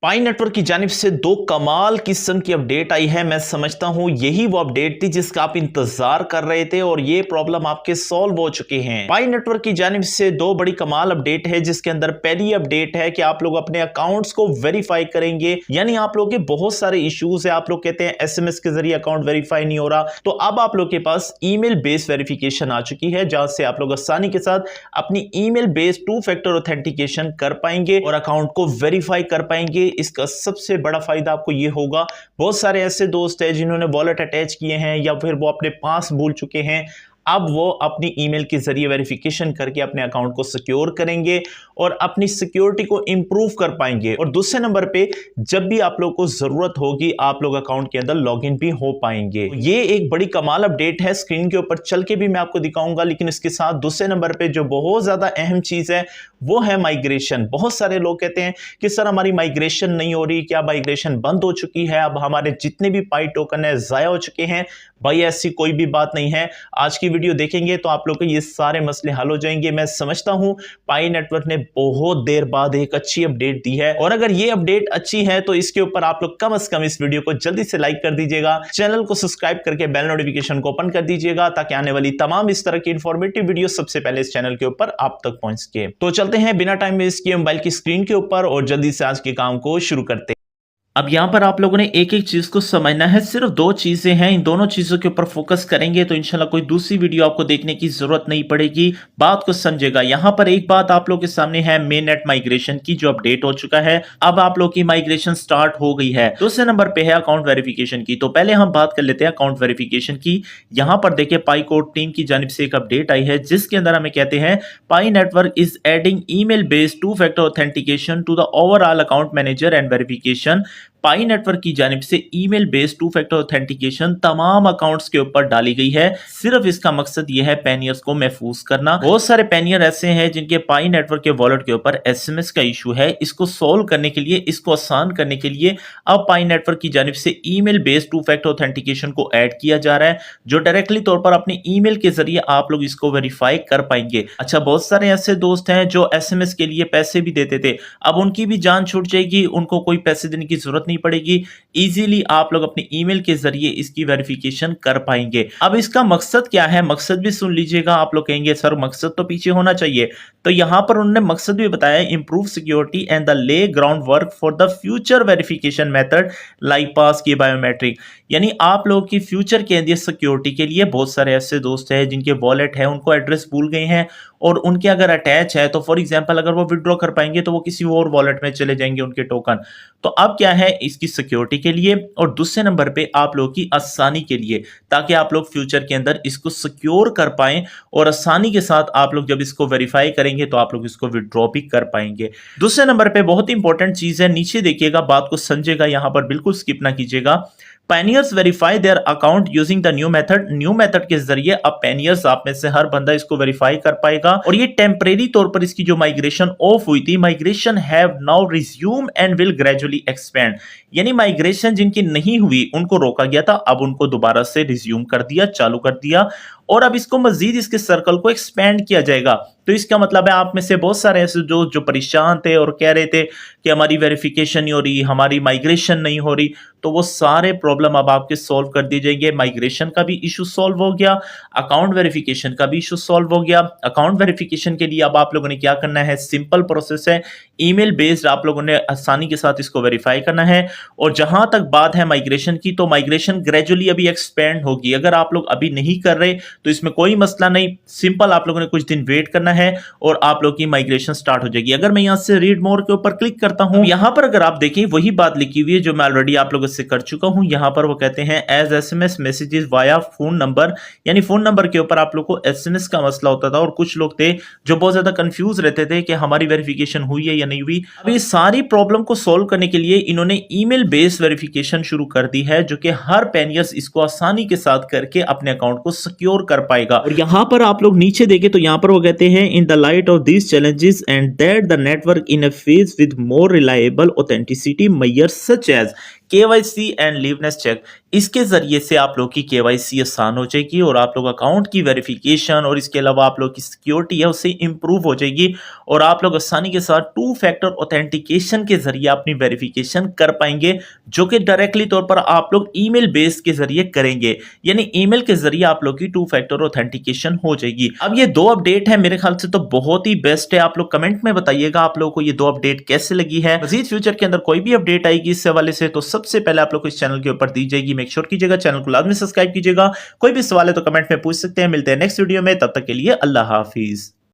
पाई Network की जानिब से दो कमाल किस्म की अपडेट आई है। मैं समझता हूं यही वो अपडेट थी जिसका आप इंतजार कर रहे थे और ये प्रॉब्लम आपके सॉल्व हो चुके हैं। पाई नेटवर्क की जानिब से दो बड़ी कमाल अपडेट है, जिसके अंदर पहली अपडेट है कि आप लोग अपने अकाउंट्स को वेरीफाई करेंगे। यानी आप लोग के बहुत सारे इश्यूज है, आप लोग कहते हैं एसएमएस के जरिए अकाउंट वेरीफाई नहीं हो रहा, तो अब आप लोग के पास ईमेल बेस्ड वेरिफिकेशन आ चुकी है, जहां से आप लोग आसानी के साथ अपनी ईमेल बेस्ड 2 फैक्टर ऑथेंटिकेशन कर पाएंगे और अकाउंट को वेरीफाई कर पाएंगे। इसका सबसे बड़ा फायदा आपको यह होगा, बहुत सारे ऐसे दोस्त हैं जिन्होंने वॉलेट अटैच किए हैं या फिर वो अपने पास भूल चुके हैं, अब वो अपनी ईमेल के जरिए वेरिफिकेशन करके अपने अकाउंट को सिक्योर करेंगे और अपनी सिक्योरिटी को इंप्रूव कर पाएंगे। और दूसरे नंबर पे जब भी आप लोग को जरूरत होगी आप लोग अकाउंट के अंदर लॉगिन भी हो पाएंगे। ये एक बड़ी कमाल अपडेट है, स्क्रीन के ऊपर चल के भी मैं आपको दिखाऊंगा, लेकिन इसके साथ दूसरे नंबर पे जो बहुत ज्यादा अहम चीज है वो है माइग्रेशन। बहुत सारे लोग कहते हैं कि सर हमारी माइग्रेशन नहीं हो रही, क्या माइग्रेशन बंद हो चुकी है, अब हमारे जितने भी पाई टोकन है जाया हो चुके हैं। भाई ऐसी कोई भी बात नहीं है, आज की वीडियो देखेंगे तो आप लोग के ये सारे मसले हल हो जाएंगे। मैं समझता हूं पाई नेटवर्क ने बहुत देर बाद एक अच्छी अपडेट दी है, और अगर ये अपडेट अच्छी है तो इसके ऊपर आप लोग कम से कम इस वीडियो को जल्दी से लाइक कर दीजिएगा, चैनल को सब्सक्राइब करके बेल नोटिफिकेशन को ओपन कर दीजिएगा, ताकि आने वाली तमाम इस तरह की इंफॉर्मेटिव वीडियो सबसे पहले इस चैनल के ऊपर आप तक पहुंच सके। तो चलते हैं बिना टाइम वेस्ट किए मोबाइल की स्क्रीन के ऊपर और जल्दी से आज के काम को शुरू करते हैं। अब यहां पर आप लोगों ने एक एक चीज को समझना है, सिर्फ दो चीजें हैं, इन दोनों चीजों के ऊपर फोकस करेंगे तो इंशाल्लाह कोई दूसरी वीडियो आपको देखने की जरूरत नहीं पड़ेगी। बात को समझेगा। यहां पर एक बात आप लोगों के सामने है मेन नेट माइग्रेशन की, जो अपडेट हो चुका है, अब आप लोग की माइग्रेशन स्टार्ट हो गई है। दूसरे नंबर पे है अकाउंट वेरिफिकेशन की। तो पहले हम बात कर लेते हैं अकाउंट वेरिफिकेशन की। यहां पर देखिए पाई कोड टीम की जानिब से एक अपडेट आई है, जिसके अंदर हमें कहते हैं Pi Network is adding email based 2 factor authentication to the overall account manager and verification. Pi Network की जानिब से ईमेल बेस्ड 2 फैक्टर ऑथेंटिकेशन तमाम अकाउंट्स के ऊपर डाली गई है। सिर्फ इसका मकसद यह है पेनियर्स को महफूज करना। बहुत सारे पेनियर ऐसे हैं जिनके पाई नेटवर्क के वॉलेट के ऊपर एसएमएस का इशू है। इसको सोल्व करने के लिए, इसको आसान करने के लिए अब पाई नेटवर्क की जानिब से ईमेल बेस्ड 2 फैक्टर ऑथेंटिकेशन को ऐड किया जा रहा है, जो डायरेक्टली तौर पर अपनी ईमेल के जरिए आप लोग इसको वेरीफाई कर पाएंगे। अच्छा, बहुत सारे ऐसे दोस्त हैं जो एसएमएस के लिए पैसे भी देते थे, अब उनकी भी जान छूट जाएगी, उनको कोई पैसे देने की जरूरत नहीं पड़ेगी। इजीली आप लोग अपनी ईमेल के जरिए इसकी वेरिफिकेशन कर पाएंगे। अब इसका मकसद क्या है, मकसद भी सुन लीजिएगा। आप लोग कहेंगे सर मकसद तो पीछे होना चाहिए, तो यहां पर उन्होंने मकसद भी बताया, improve security and the lay ground work for the future verification method like passkey biometric. यानी आप लोगों की फ्यूचर के अंदर सिक्योरिटी के लिए बहुत सारे ऐसे दोस्त हैं जिनके वॉलेट है, उनको एड्रेस भूल गए हैं और उनके अगर अटैच है, तो फॉर एग्जांपल अगर वो विड्रॉ कर पाएंगे तो वो किसी और वॉलेट में चले जाएंगे उनके टोकन। तो अब क्या है, इसकी सिक्योरिटी के लिए और दूसरे नंबर पे आप लोगों की आसानी के लिए, ताकि आप लोग फ्यूचर के अंदर इसको सिक्योर कर पाएं और आसानी के साथ आप लोग जब इसको वेरीफाई करेंगे तो आप लोग इसको विड्रॉ भी कर पाएंगे। दूसरे नंबर पे बहुत इंपॉर्टेंट चीज है, नीचे देखिएगा, बात को समझेगा, यहां पर बिल्कुल स्किप ना कीजिएगा। Pioneers verify their account using the new method। New method के जरिए अब Pioneers आप में से हर बंदा इसको वेरीफाई कर पाएगा, और ये टेम्परेरी तौर पर इसकी जो माइग्रेशन ऑफ हुई थी, migration have now resume and will gradually expand. यानी माइग्रेशन जिनकी नहीं हुई उनको रोका गया था, अब उनको दोबारा से रिज्यूम कर दिया, चालू कर दिया, और अब इसको मजीद इसके सर्कल को एक्सपेंड किया जाएगा। तो इसका मतलब है आप में से बहुत सारे ऐसे जो परेशान थे और कह रहे थे कि हमारी वेरिफिकेशन नहीं हो रही, हमारी माइग्रेशन नहीं हो रही, तो वो सारे प्रॉब्लम अब आपके सॉल्व कर दिए जाएंगे। माइग्रेशन का भी इशू सॉल्व हो गया, अकाउंट वेरिफिकेशन का भी इशू सॉल्व हो गया। अकाउंट वेरिफिकेशन के लिए अब आप लोगों ने क्या करना है, सिंपल प्रोसेस है, ईमेल बेस्ड आप लोगों ने आसानी के साथ इसको वेरीफाई करना है। और जहां तक बात है माइग्रेशन की, तो माइग्रेशन ग्रेजुअली अभी एक्सपेंड होगी। अगर आप लोग अभी नहीं कर रहे तो इसमें कोई मसला नहीं, सिंपल आप लोगों ने कुछ दिन वेट करना है और आप लोग की माइग्रेशन स्टार्ट हो जाएगी। अगर मैं यहां से रीड मोर के ऊपर क्लिक करता हूं, यहां पर अगर आप देखें वही बात लिखी हुई है जो मैं ऑलरेडी आप लोगों से कर चुका हूं। यहां पर वो कहते हैं as SMS messages via phone number, यानी फोन नंबर के ऊपर आप लोग को एसएमएस का मसला होता था, और कुछ लोग थे जो बहुत ज्यादा कंफ्यूज रहते थे कि हमारी वेरिफिकेशन हुई है या नहीं हुई। अब ये सारी प्रॉब्लम को सोल्व करने के लिए इन्होंने ईमेल बेस्ड वेरिफिकेशन शुरू कर दी है, जो कि हर पेनियर्स इसको आसानी के साथ करके अपने अकाउंट को सिक्योर कर पाएगा। और यहां पर आप लोग नीचे देखें तो यहां पर वो कहते हैं in the light of these challenges and that the network in a phase with more reliable authenticity measures such as KYC and liveness check. इसके जरिए से आप लोग की केवाईसी आसान हो जाएगी और आप लोग अकाउंट की वेरिफिकेशन और इसके अलावा आप लोग की सिक्योरिटी है उससे इंप्रूव हो जाएगी और आप लोग आसानी के साथ 2 फैक्टर ऑथेंटिकेशन के जरिए अपनी वेरिफिकेशन कर पाएंगे, जो कि डायरेक्टली तौर पर आप लोग ईमेल बेस के जरिए करेंगे। यानी ईमेल के जरिए आप लोग की 2 फैक्टर ऑथेंटिकेशन हो जाएगी। अब ये 2 अपडेट है, मेरे ख्याल से तो बहुत ही बेस्ट है। आप लोग कमेंट में बताइएगा आप लोगों को ये 2 अपडेट कैसे लगी है। मजीद फ्यूचर के अंदर कोई भी अपडेट आएगी इस हवाले से तो सबसे पहले आप लोग को इस चैनल के ऊपर दी जाएगी। मेक श्योर कीजिएगा चैनल को लाजमी सब्सक्राइब कीजिएगा। कोई भी सवाल है तो कमेंट में पूछ सकते हैं। मिलते हैं नेक्स्ट वीडियो में, तब तक के लिए अल्लाह हाफिज।